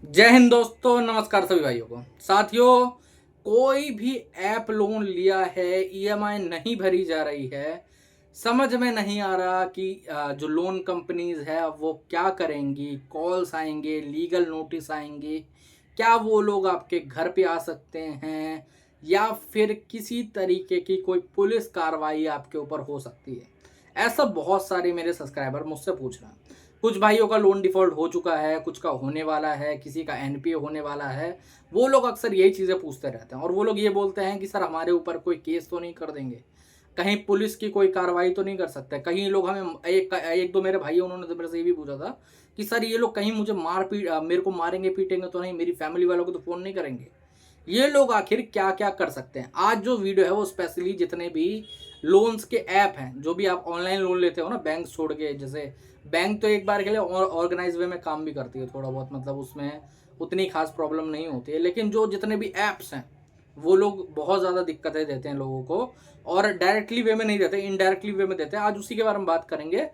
जय हिंद दोस्तों, नमस्कार सभी भाइयों को। साथियों, कोई भी ऐप लोन लिया है, ईएमआई नहीं भरी जा रही है, समझ में नहीं आ रहा कि जो लोन कंपनीज है अब वो क्या करेंगी। कॉल्स आएंगे, लीगल नोटिस आएंगे, क्या वो लोग आपके घर पे आ सकते हैं या फिर किसी तरीके की कोई पुलिस कार्रवाई आपके ऊपर हो सकती है। ऐसा बहुत सारे मेरे सब्सक्राइबर मुझसे पूछ रहे हैं। कुछ भाइयों का लोन डिफ़ॉल्ट हो चुका है, कुछ का होने वाला है, किसी का एनपीए होने वाला है। वो लोग अक्सर यही चीज़ें पूछते रहते हैं और वो लोग ये बोलते हैं कि सर हमारे ऊपर कोई केस तो नहीं कर देंगे, कहीं पुलिस की कोई कार्रवाई तो नहीं कर सकते। कहीं लोग हमें एक दो मेरे भाई उन्होंने तो मेरे से ये भी पूछा था कि सर ये लोग कहीं मुझे मेरे को मारेंगे पीटेंगे तो नहीं, मेरी फैमिली वालों को तो फ़ोन नहीं करेंगे। ये लोग आखिर क्या क्या कर सकते हैं। आज जो वीडियो है वो स्पेशली जितने भी लोन्स के ऐप हैं, जो भी आप ऑनलाइन लोन लेते हो ना बैंक छोड़ के, जैसे बैंक तो एक बार के लिए ऑर्गेनाइज वे में काम भी करती है थोड़ा बहुत, मतलब उसमें उतनी खास प्रॉब्लम नहीं होती है। लेकिन जो जितने भी ऐप्स हैं वो लोग बहुत ज़्यादा दिक्कतें देते हैं लोगों को, और डायरेक्टली वे में नहीं देते, इनडायरेक्टली वे में देते हैं। आज उसी के बारे में बात करेंगे।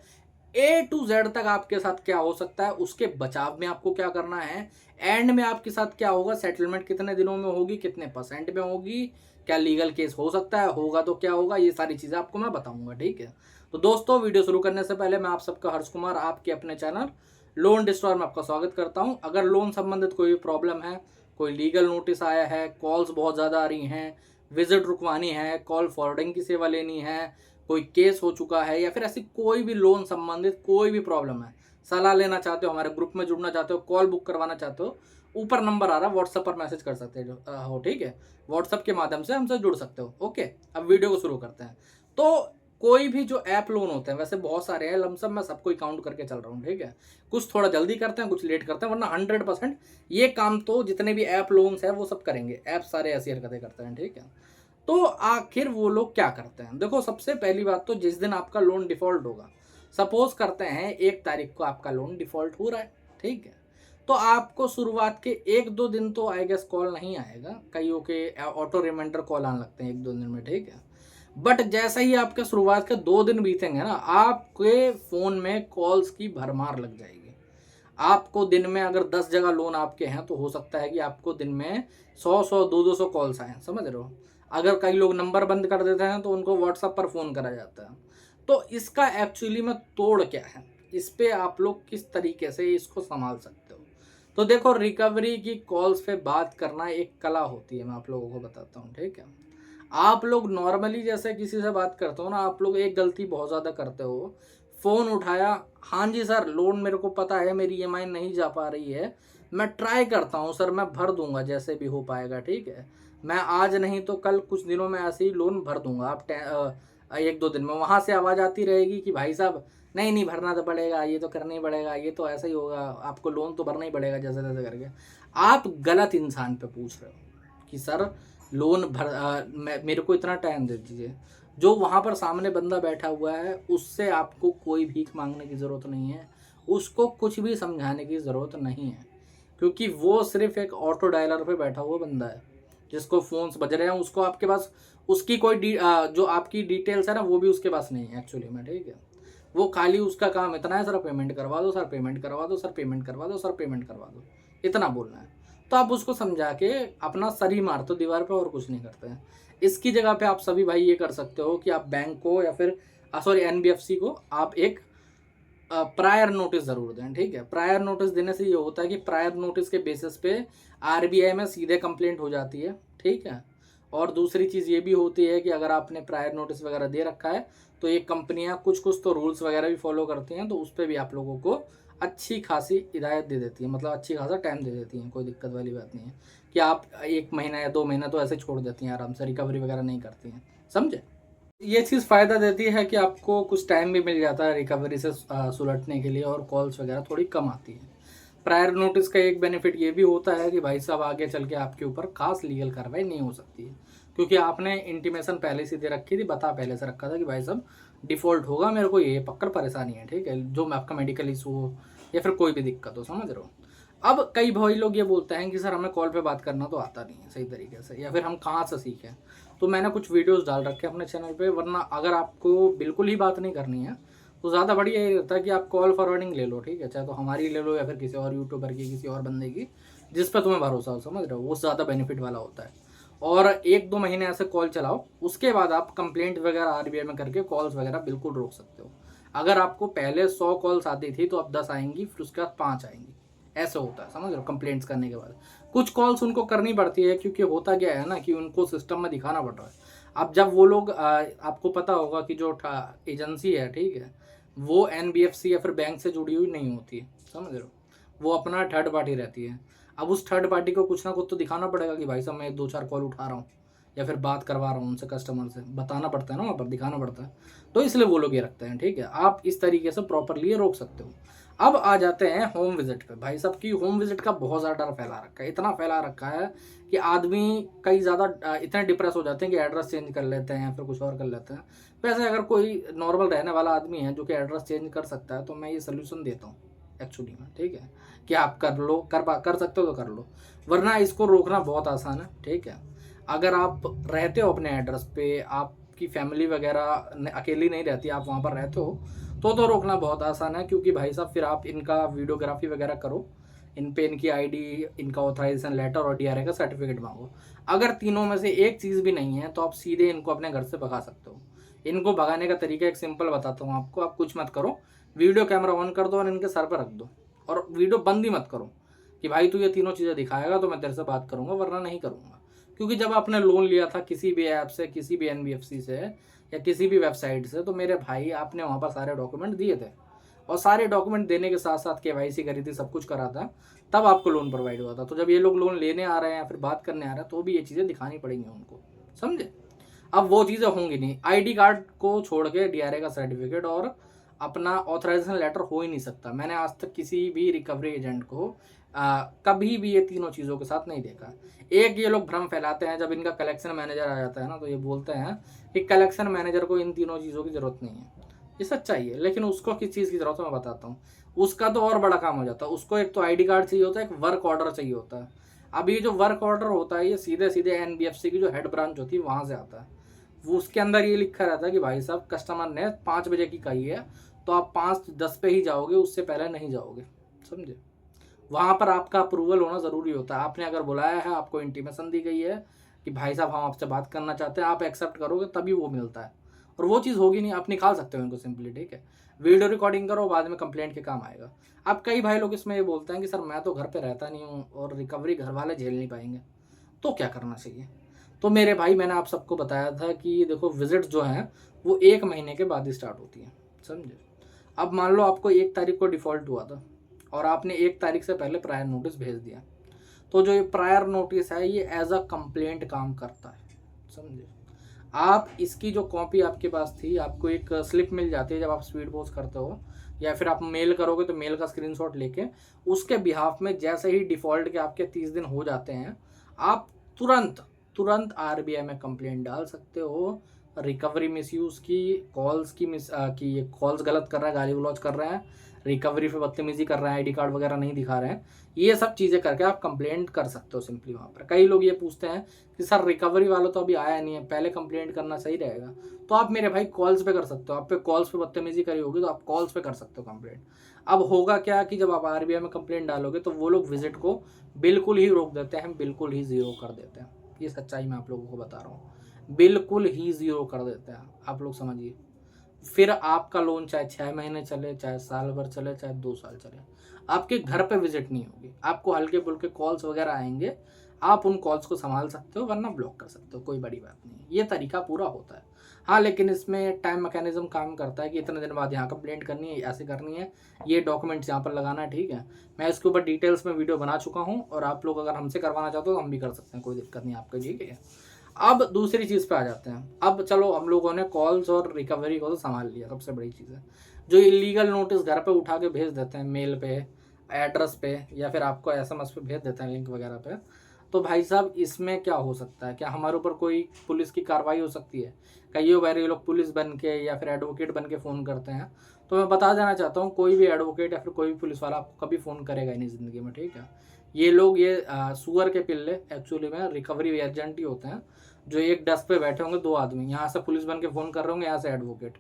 ए टू जेड तक आपके साथ क्या हो सकता है, उसके बचाव में आपको क्या करना है, एंड में आपके साथ क्या होगा, सेटलमेंट कितने दिनों में होगी, कितने परसेंट में होगी, क्या लीगल केस हो सकता है, होगा तो क्या होगा, ये सारी चीज़ें आपको मैं बताऊंगा। ठीक है, तो दोस्तों वीडियो शुरू करने से पहले मैं आप सबका हर्ष कुमार आपके अपने चैनल लोन डिस्ट्रॉयर में आपका स्वागत करता हूं। अगर लोन संबंधित कोई भी प्रॉब्लम है, कोई लीगल नोटिस आया है, कॉल्स बहुत ज़्यादा आ रही हैं, विजिट रुकवानी है, कॉल फॉरवर्डिंग की सेवा लेनी है, कोई केस हो चुका है, या फिर ऐसी कोई भी लोन संबंधित कोई भी प्रॉब्लम है, सलाह लेना चाहते हो, हमारे ग्रुप में जुड़ना चाहते हो, कॉल बुक करवाना चाहते हो, ऊपर नंबर आ रहा है, व्हाट्सएप पर मैसेज कर सकते हो। ठीक है, व्हाट्सएप के माध्यम से हमसे जुड़ सकते हो। ओके, अब वीडियो को शुरू करते हैं। तो कोई भी जो ऐप लोन होते हैं, वैसे बहुत सारे हैं, लमसम मैं सबको काउंट करके चल रहा हूँ। ठीक है, कुछ थोड़ा जल्दी करते हैं, कुछ लेट करते हैं, वरना 100% ये काम तो जितने भी ऐप लोन्स हैं वो सब करेंगे। ऐप सारे ऐसी हरकतें करते हैं। ठीक है, तो आखिर वो लोग क्या करते हैं। देखो, सबसे पहली बात तो जिस दिन आपका लोन डिफॉल्ट होगा, सपोज करते हैं 1 तारीख को आपका लोन डिफॉल्ट हो रहा है। ठीक है, तो आपको शुरुआत के 1-2 दिन तो आई गेस कॉल नहीं आएगा, कईयों के ऑटो रिमाइंडर कॉल आने लगते हैं 1-2 दिन में। ठीक है, बट जैसे ही आपके शुरुआत के 2 दिन बीतेंगे ना, आपके फ़ोन में कॉल्स की भरमार लग जाएगी। आपको दिन में अगर 10 जगह लोन आपके हैं तो हो सकता है कि आपको दिन में 100-100, 200 कॉल्स आए, समझ रहे हो। अगर कई लोग नंबर बंद कर देते हैं तो उनको व्हाट्सएप पर फ़ोन करा जाता है। तो इसका एक्चुअली में तोड़ क्या है, इस पे आप लोग किस तरीके से इसको संभाल सकते हो। तो देखो, रिकवरी की कॉल्स पे बात करना एक कला होती है, मैं आप लोगों को बताता हूँ। ठीक है, आप लोग नॉर्मली जैसे किसी से बात करते हो ना, आप लोग एक गलती बहुत ज़्यादा करते हो। फ़ोन उठाया, हाँ जी सर लोन मेरे को पता है, मेरी ईएमआई नहीं जा पा रही है, मैं ट्राई करता हूँ सर, मैं भर दूंगा जैसे भी हो पाएगा। ठीक है, मैं आज नहीं तो कल कुछ दिनों में ऐसे ही लोन भर दूंगा। आप 1-2 दिन में वहाँ से आवाज़ आती रहेगी कि भाई साहब नहीं नहीं भरना तो पड़ेगा, ये तो करना ही पड़ेगा, ये तो ऐसा ही होगा, आपको लोन तो भरना ही पड़ेगा जैसे तैसे करके। आप गलत इंसान पे पूछ रहे हो कि सर लोन मेरे को इतना टाइम दे दीजिए। जो वहाँ पर सामने बंदा बैठा हुआ है उससे आपको कोई भीख मांगने की ज़रूरत नहीं है, उसको कुछ भी समझाने की ज़रूरत नहीं है, क्योंकि वो सिर्फ एक ऑटो डायलर पे बैठा हुआ बंदा है जिसको फ़ोन्स बज रहे हैं। उसको आपके पास उसकी कोई जो आपकी डिटेल्स है ना वो भी उसके पास नहीं है एक्चुअली में। ठीक है, वो खाली उसका काम इतना है, सर पेमेंट करवा दो, सर पेमेंट करवा दो, सर पेमेंट करवा दो, सर पेमेंट करवा दो, इतना बोलना है। तो आप उसको समझा के अपना सर ही मार दो दीवार पे, और कुछ नहीं करते हैं। इसकी जगह पे आप सभी भाई ये कर सकते हो कि आप बैंक को या फिर सॉरी एनबीएफसी को आप एक प्रायर नोटिस ज़रूर दें। ठीक है, प्रायर नोटिस देने से ये होता है कि प्रायर नोटिस के बेसिस पे आरबीआई में सीधे कंप्लेंट हो जाती है। ठीक है, और दूसरी चीज़ ये भी होती है कि अगर आपने प्रायर नोटिस वगैरह दे रखा है तो ये कंपनियां कुछ कुछ तो रूल्स वगैरह भी फॉलो करती हैं, तो उस पर भी आप लोगों को अच्छी खासी हिदायत दे देती है, मतलब अच्छी खासा टाइम दे देती हैं। कोई दिक्कत वाली बात नहीं है कि आप 1 महीना या 2 महीना तो ऐसे छोड़ देती हैं, आराम से रिकवरी वगैरह नहीं करती हैं, समझे। ये चीज़ फ़ायदा देती है कि आपको कुछ टाइम भी मिल जाता है रिकवरी से सुलटने के लिए, और कॉल्स वगैरह थोड़ी कम आती है। प्रायर नोटिस का एक बेनिफिट ये भी होता है कि भाई साहब आगे चल के आपके ऊपर खास लीगल कार्रवाई नहीं हो सकती है, क्योंकि आपने इंटीमेशन पहले से दे रखी थी, बता पहले से रखा था कि भाई साहब डिफ़ॉल्ट होगा, मेरे को ये पक्कड़ परेशानी है। ठीक है, जो आपका मेडिकल इशू हो या फिर कोई भी दिक्कत हो, समझ रहे हो। अब कई भाई लोग ये बोलते हैं कि सर हमें कॉल पे बात करना तो आता नहीं है सही तरीके से, या फिर हम कहाँ से सीखें। तो मैंने कुछ वीडियोस डाल रखे हैं अपने चैनल पे, वरना अगर आपको बिल्कुल ही बात नहीं करनी है तो ज़्यादा बढ़िया ये रहता है कि आप कॉल फॉरवर्डिंग ले लो, ठीक है, चाहे तो हमारी ले लो या फिर किसी और यूट्यूबर की, किसी और बंदे की, जिस पर तुम्हें भरोसा हो, समझ रहे हो, वो ज़्यादा बेनिफिट वाला होता है। और 1-2 महीने ऐसे कॉल चलाओ, उसके बाद आप कंप्लेंट वगैरह आरबीआई में करके कॉल्स वगैरह बिल्कुल रोक सकते हो। अगर आपको पहले 100 कॉल्स आती थी तो अब 10 आएंगी, फिर उसके बाद 5 आएंगी, ऐसे होता है, समझ रहे हो, कंप्लेंट्स करने के बाद। कुछ कॉल्स उनको करनी पड़ती है, क्योंकि होता क्या है ना कि उनको सिस्टम में दिखाना पड़ रहा है। अब जब वो लोग आपको पता होगा कि जो एजेंसी है, ठीक है, वो एनबीएफसी या फिर बैंक से जुड़ी हुई नहीं होती है, समझ रहे हो, वो अपना थर्ड पार्टी रहती है। अब उस थर्ड पार्टी को कुछ ना कुछ तो दिखाना पड़ेगा कि भाई साहब मैं 2-4 कॉल उठा रहा हूँ या फिर बात करवा रहा हूँ उनसे, कस्टमर से बताना पड़ता है ना, वहाँ पर दिखाना पड़ता है। तो इसलिए वो लोग ये रखते हैं, ठीक है। आप इस तरीके से प्रॉपरली ये रोक सकते हो। अब आ जाते हैं होम विजिट पे। भाई साहब की होम विजिट का बहुत ज़्यादा डर फैला रखा है, इतना फैला रखा है कि आदमी कई ज़्यादा इतने डिप्रेस हो जाते हैं कि एड्रेस चेंज कर लेते हैं या फिर कुछ और कर लेते हैं। वैसे अगर कोई नॉर्मल रहने वाला आदमी है जो कि एड्रेस चेंज कर सकता है, तो मैं ये सोल्यूशन देता हूँ एक्चुअली में, ठीक है, कि आप कर लो, कर सकते हो तो कर लो, वरना इसको रोकना बहुत आसान है, ठीक है। अगर आप रहते हो अपने एड्रेस पे, आपकी फैमिली वगैरह अकेली नहीं रहती, आप वहाँ पर रहते हो, तो रोकना बहुत आसान है, क्योंकि भाई साहब फिर आप इनका वीडियोग्राफी वगैरह करो, इन पे इनकी आईडी, इनका ऑथराइजेशन लेटर और डीआरए का सर्टिफिकेट मांगो। अगर तीनों में से एक चीज़ भी नहीं है तो आप सीधे इनको अपने घर से भगा सकते हो। इनको भगाने का तरीका एक सिंपल बताता हूँ आपको। आप कुछ मत करो, वीडियो कैमरा ऑन कर दो और इनके सर पर रख दो, और वीडियो बंद ही मत करो कि भाई तू ये तीनों चीज़ें दिखाएगा तो मैं तेरे से बात करूँगा, वरना नहीं करूँगा। क्योंकि जब आपने लोन लिया था किसी भी ऐप से, किसी भी एनबीएफसी से या किसी भी वेबसाइट से, तो मेरे भाई आपने वहाँ पर सारे डॉक्यूमेंट दिए थे, और सारे डॉक्यूमेंट देने के साथ साथ केवाईसी करी थी, सब कुछ करा था, तब आपको लोन प्रोवाइड हुआ था। तो जब ये लोग लोन लेने आ रहे हैं या फिर बात करने आ रहे हैं, तो भी ये चीज़ें दिखानी पड़ेंगी उनको, समझे। अब वो चीज़ें होंगी नहीं, आईडी कार्ड को छोड़ के डीआरए का सर्टिफिकेट और अपना ऑथराइजेशन लेटर हो ही नहीं सकता। मैंने आज तक किसी भी रिकवरी एजेंट को कभी भी ये तीनों चीज़ों के साथ नहीं देखा। एक ये लोग भ्रम फैलाते हैं, जब इनका कलेक्शन मैनेजर आ जाता है ना, तो ये बोलते हैं कि कलेक्शन मैनेजर को इन तीनों चीज़ों की ज़रूरत नहीं है। ये सच्चाई है, लेकिन उसको किस चीज़ की ज़रूरत है मैं बताता हूँ। उसका तो और बड़ा काम हो जाता है, उसको एक तो आईडी कार्ड चाहिए होता है, एक वर्क ऑर्डर चाहिए होता है। अब ये जो वर्क ऑर्डर होता है, ये सीधे सीधे एनबीएफसी की जो हेड ब्रांच होती है वहाँ से आता है। वो उसके अंदर ये लिखा रहता है कि भाई साहब कस्टमर ने 5 बजे की कही है, तो आप 5:10 पे ही जाओगे, उससे पहले नहीं जाओगे, समझे। वहाँ पर आपका अप्रूवल होना ज़रूरी होता है। आपने अगर बुलाया है, आपको इंटीमेशन दी गई है कि भाई साहब हम आपसे बात करना चाहते हैं, आप एक्सेप्ट करोगे तभी वो मिलता है। और वो चीज़ होगी नहीं, आप निकाल सकते हो इनको सिंपली, ठीक है। वीडियो रिकॉर्डिंग करो, बाद में कंप्लेंट के काम आएगा। अब कई भाई लोग इसमें ये बोलते हैं कि सर मैं तो घर पे रहता नहीं हूँ और रिकवरी घर वाले झेल नहीं पाएंगे, तो क्या करना चाहिए। तो मेरे भाई मैंने आप सबको बताया था कि देखो विजिट जो है वो 1 महीने के बाद ही स्टार्ट होती है, समझे। अब मान लो आपको 1 तारीख को डिफ़ॉल्ट हुआ था और आपने 1 तारीख से पहले प्रायर नोटिस भेज दिया, तो जो ये प्रायर नोटिस है ये एज अ कंप्लेंट काम करता है, समझे। आप इसकी जो कॉपी आपके पास थी, आपको एक स्लिप मिल जाती है जब आप स्पीड पोस्ट करते हो, या फिर आप मेल करोगे तो मेल का स्क्रीनशॉट लेके उसके बिहाफ में जैसे ही डिफ़ॉल्ट के आपके 30 दिन हो जाते हैं, आप तुरंत तुरंत आरबीआई में कंप्लेंट डाल सकते हो। रिकवरी मिसयूज़ की, कॉल्स की कि ये कॉल्स गलत कर रहा है, गाली गलौज कर रहे हैं, रिकवरी पे बदतमीजी कर रहे हैं, आईडी कार्ड वगैरह नहीं दिखा रहे हैं, ये सब चीज़ें करके आप कंप्लेंट कर सकते हो सिंपली वहाँ पर। कई लोग ये पूछते हैं कि सर रिकवरी वाला तो अभी आया नहीं है, पहले कंप्लेंट करना सही रहेगा। तो आप मेरे भाई कॉल्स पे कर सकते हो, आप पे कॉल्स पे बदतमीजी करी होगी तो आप कॉल्स पे कर सकते हो कंप्लेंट। अब होगा क्या कि जब आप आरबीआई में कंप्लेंट डालोगे तो वो लोग विजिट को बिल्कुल ही रोक देते हैं, बिल्कुल ही ज़ीरो कर देते हैं। ये सच्चाई मैं आप लोगों को बता रहा हूँ, बिल्कुल ही ज़ीरो कर देते हैं, आप लोग समझिए। फिर आपका लोन चाहे 6 महीने चले, चाहे साल भर चले, चाहे 2 साल चले, आपके घर पे विजिट नहीं होगी। आपको हल्के फुल्के कॉल्स वगैरह आएंगे, आप उन कॉल्स को संभाल सकते हो, वरना ब्लॉक कर सकते हो, कोई बड़ी बात नहीं है। ये तरीका पूरा होता है। हाँ, लेकिन इसमें टाइम मैकेनिज्म काम करता है कि इतने दिन बाद यहाँ कंप्लेंट करनी है, ऐसे करनी है, ये डॉक्यूमेंट्स यहाँ पर लगाना है, ठीक है। मैं इसके ऊपर डिटेल्स में वीडियो बना चुका हूँ, और आप लोग अगर हमसे करवाना चाहते हो तो हम भी कर सकते हैं, कोई दिक्कत नहीं आपके, ठीक है। अब दूसरी चीज़ पे आ जाते हैं। अब चलो हम लोगों ने कॉल्स और रिकवरी को तो संभाल लिया, सबसे बड़ी चीज़ है जो इलीगल नोटिस घर पे उठा के भेज देते हैं, मेल पे, एड्रेस पे, या फिर आपको एसएमएस पे भेज देते हैं लिंक वगैरह पे। तो भाई साहब इसमें क्या हो सकता है, क्या हमारे ऊपर कोई पुलिस की कार्रवाई हो सकती है। कई बार ये लोग पुलिस बन के या फिर एडवोकेट बन के फ़ोन करते हैं, तो मैं बता देना चाहता हूँ कोई भी एडवोकेट या फिर कोई भी पुलिस वाला आपको कभी फ़ोन करेगा ही नहीं ज़िंदगी में, ठीक है। ये लोग ये सुअर के पिल्ले एक्चुअली में रिकवरी एजेंट ही होते हैं, जो एक डेस्क पे बैठे होंगे 2 आदमी, यहाँ से पुलिस बन के फ़ोन कर रहे होंगे, यहाँ से एडवोकेट।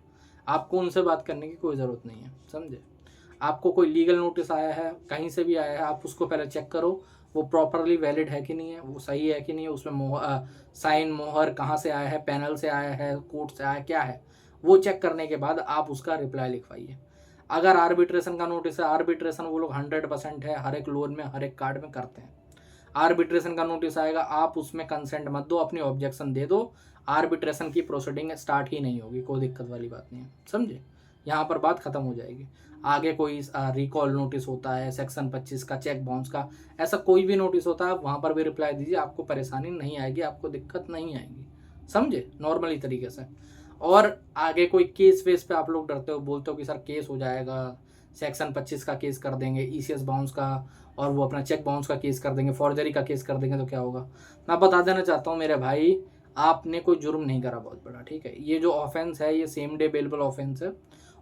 आपको उनसे बात करने की कोई ज़रूरत नहीं है, समझे। आपको कोई लीगल नोटिस आया है, कहीं से भी आया है, आप उसको पहले चेक करो वो प्रॉपरली वैलिड है कि नहीं है, वो सही है कि नहीं है, उसमें साइन मोहर कहाँ से आया है, पैनल से आया है, कोर्ट से आया है, क्या है, वो चेक करने के बाद आप उसका रिप्लाई लिखवाइए। अगर आर्बिट्रेशन का नोटिस है, आर्बिट्रेशन वो लोग 100% है, हर एक लोन में हर एक कार्ड में करते हैं। आर्बिट्रेशन का नोटिस आएगा, आप उसमें कंसेंट मत दो, अपनी ऑब्जेक्शन दे दो, आर्बिट्रेशन की प्रोसीडिंग स्टार्ट ही नहीं होगी, कोई दिक्कत वाली बात नहीं है, समझे। यहाँ पर बात खत्म हो जाएगी। आगे कोई रिकॉल नोटिस होता है, सेक्शन 25 का, चेक बाउंस का, ऐसा कोई भी नोटिस होता है, वहाँ पर भी रिप्लाई दीजिए, आपको परेशानी नहीं आएगी, आपको दिक्कत नहीं आएगी, समझे, नॉर्मली तरीके से। और आगे कोई केस वेस पे आप लोग डरते हो, बोलते हो कि सर केस हो जाएगा, सेक्शन 25 का केस कर देंगे, ईसीएस बाउंस का, और वो अपना चेक बाउंस का केस कर देंगे, फॉर्जरी का केस कर देंगे, तो क्या होगा। मैं बता देना चाहता हूँ मेरे भाई, आपने कोई जुर्म नहीं करा बहुत बड़ा, ठीक है। ये जो ऑफेंस है ये सेम डे बेलेबल ऑफेंस है,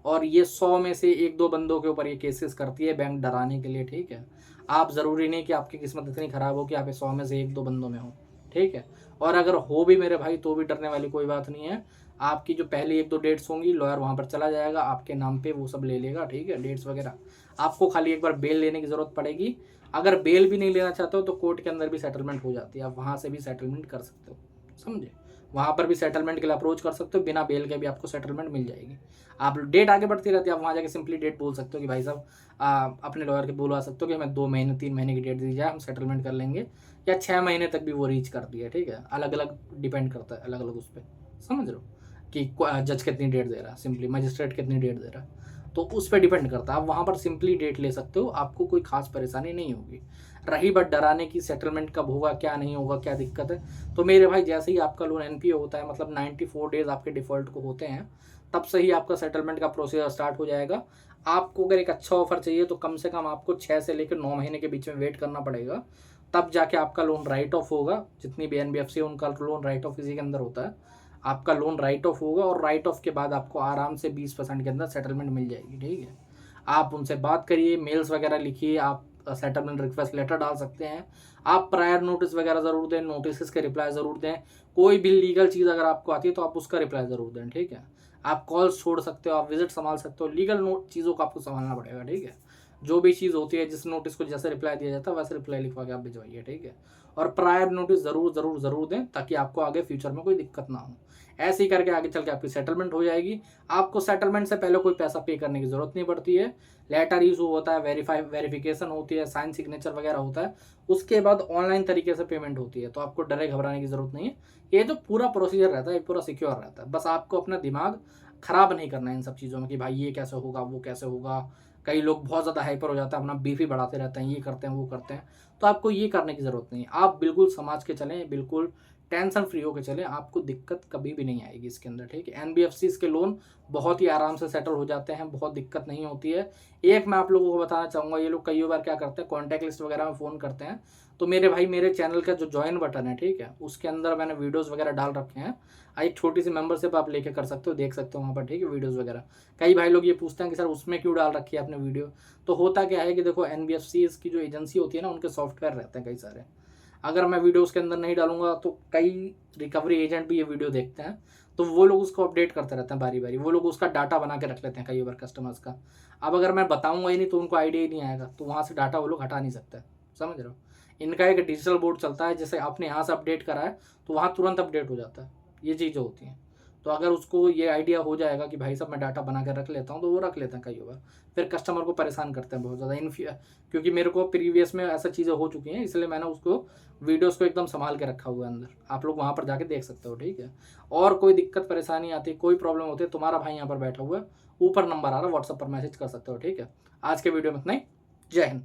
और ये 100 में से 1-2 बंदों के ऊपर ये केसेस करती है बैंक डराने के लिए, ठीक है। आप ज़रूरी नहीं कि आपकी किस्मत इतनी ख़राब हो कि आप 100 में से 1-2 बंदों में हो, ठीक है। और अगर हो भी मेरे भाई तो भी डरने वाली कोई बात नहीं है। आपकी जो पहली 1-2 डेट्स होंगी, लॉयर वहाँ पर चला जाएगा, आपके नाम पे वो सब ले लेगा, ठीक है, डेट्स वगैरह। आपको खाली एक बार बेल लेने की ज़रूरत पड़ेगी। अगर बेल भी नहीं लेना चाहते हो तो कोर्ट के अंदर भी सेटलमेंट हो जाती है, आप वहाँ से भी सेटलमेंट कर सकते हो, समझे। वहाँ पर भी सेटलमेंट के लिए अप्रोच कर सकते हो, बिना बेल के भी आपको सेटलमेंट मिल जाएगी। आप डेट आगे बढ़ती रहती है, आप वहाँ जाके सिंपली डेट बोल सकते हो कि भाई साहब अपने लॉयर के बुलवा सकते हो कि हमें 2 महीने 3 महीने की डेट दी जाए, हम सेटलमेंट कर लेंगे, या 6 महीने तक भी वो रीच कर दिया, ठीक है। अलग अलग डिपेंड करता है, अलग अलग उस पर, समझ रहे हो, कि जज कितनी डेट दे रहा है, सिंपली मजिस्ट्रेट कितनी डेट दे रहा है, तो उस पर डिपेंड करता है। आप वहाँ पर सिंपली डेट ले सकते हो, आपको कोई खास परेशानी नहीं होगी। रही बात डराने की, सेटलमेंट कब होगा, क्या नहीं होगा, क्या दिक्कत है, तो मेरे भाई जैसे ही आपका लोन एनपीए होता है, मतलब 94 डेज आपके डिफ़ॉल्ट को होते हैं, तब से ही आपका सेटलमेंट का प्रोसीजर स्टार्ट हो जाएगा। आपको अगर एक अच्छा ऑफर चाहिए तो कम से कम आपको 6 से लेकर 9 महीने के बीच में वेट करना पड़ेगा, तब जाके आपका लोन राइट ऑफ होगा। जितनी भी एनबीएफसी है उनका लोन राइट ऑफ इसी के अंदर होता है। आपका लोन राइट ऑफ होगा, और राइट ऑफ के बाद आपको आराम से 20% के अंदर सेटलमेंट मिल जाएगी, ठीक है। आप उनसे बात करिए, मेल्स वगैरह लिखिए, आप सेटलमेंट रिक्वेस्ट लेटर डाल सकते हैं, आप प्रायर नोटिस वगैरह ज़रूर दें, नोटिस के रिप्लाई ज़रूर दें। कोई भी लीगल चीज़ अगर आपको आती है तो आप उसका रिप्लाई ज़रूर दें, ठीक है। आप कॉल्स छोड़ सकते हो, आप विजिट संभाल सकते हो, लीगल नोट चीज़ों को आपको संभालना पड़ेगा, ठीक है। जो भी चीज़ होती है, जिस नोटिस को जैसे रिप्लाई दिया जाता है वैसे रिप्लाई लिखवा के आप भिजवाइए, ठीक है। और प्रायर नोटिस ज़रूर दें, ताकि आपको आगे फ्यूचर में कोई दिक्कत ना हो। ऐसे ही करके आगे चल के आपकी सेटलमेंट हो जाएगी। आपको सेटलमेंट से पहले कोई पैसा पे करने की ज़रूरत नहीं पड़ती है। लेटर इशू होता है, वेरिफिकेशन होती है, साइन सिग्नेचर वगैरह होता है, उसके बाद ऑनलाइन तरीके से पेमेंट होती है। तो आपको डरे घबराने की ज़रूरत नहीं है। ये जो पूरा प्रोसीजर रहता है ये पूरा सिक्योर रहता है। बस आपको अपना दिमाग ख़राब नहीं करना है इन सब चीज़ों में कि भाई ये कैसे होगा, वो कैसे होगा। कई लोग बहुत ज़्यादा हाइपर हो जाता है, अपना बीपी बढ़ाते रहते हैं, ये करते हैं वो करते हैं। तो आपको ये करने की ज़रूरत नहीं है। आप बिल्कुल समझ के चलें, बिल्कुल टेंशन फ्री होकर चलें, आपको दिक्कत कभी भी नहीं आएगी इसके अंदर, ठीक है। एनबीएफसीज के लोन बहुत ही आराम से सेटल हो जाते हैं, बहुत दिक्कत नहीं होती है। एक मैं आप लोगों को बताना चाहूँगा, ये लोग कई बार क्या करते हैं, कॉन्टैक्ट लिस्ट वगैरह में फ़ोन करते हैं। तो मेरे भाई, मेरे चैनल का जो ज्वाइन बटन है, ठीक है, उसके अंदर मैंने वीडियोज़ वगैरह डाल रखे हैं। एक छोटी सी मेंबरशिप आप लेके कर सकते हो, देख सकते हो वहाँ पर, ठीक है, वीडियोज़ वगैरह। कई भाई लोग ये पूछते हैं कि सर उसमें क्यों डाल रखी है आपने वीडियो। तो होता क्या है कि देखो, एनबीएफसीज की जो एजेंसी होती है ना, उनके सॉफ्टवेयर रहते हैं कई सारे। अगर मैं वीडियो उसके अंदर नहीं डालूंगा तो कई रिकवरी एजेंट भी ये वीडियो देखते हैं, तो वो लोग उसको अपडेट करते रहते हैं बारी बारी। वो लोग उसका डाटा बना के रख लेते हैं कई बार कस्टमर्स का। अब अगर मैं बताऊंगा ही नहीं तो उनको आइडिया ही नहीं आएगा, तो वहाँ से डाटा वो लोग हटा नहीं सकते, समझ रहे हो। इनका एक डिजिटल बोर्ड चलता है, जैसे आपने यहाँ से अपडेट करा है तो वहाँ तुरंत अपडेट हो जाता है। ये चीज़ें होती हैं। तो अगर उसको ये आइडिया हो जाएगा कि भाई साहब मैं डाटा बना कर रख लेता हूँ, तो वो रख लेते हैं कई बार। फिर कस्टमर को परेशान करते हैं बहुत ज़्यादा। क्योंकि मेरे को प्रीवियस में ऐसा चीज़ें हो चुकी हैं, इसलिए मैंने उसको वीडियोस को एकदम संभाल के रखा हुआ है अंदर। आप लोग वहाँ पर जाके देख सकते हो, ठीक है। और कोई दिक्कत परेशानी आती है, कोई प्रॉब्लम होती है, तुम्हारा भाई यहाँ पर बैठा हुआ है, ऊपर नंबर आ रहा है, व्हाट्सएप पर मैसेज कर सकते हो, ठीक है। आज के वीडियो में इतना ही। जय हिंद।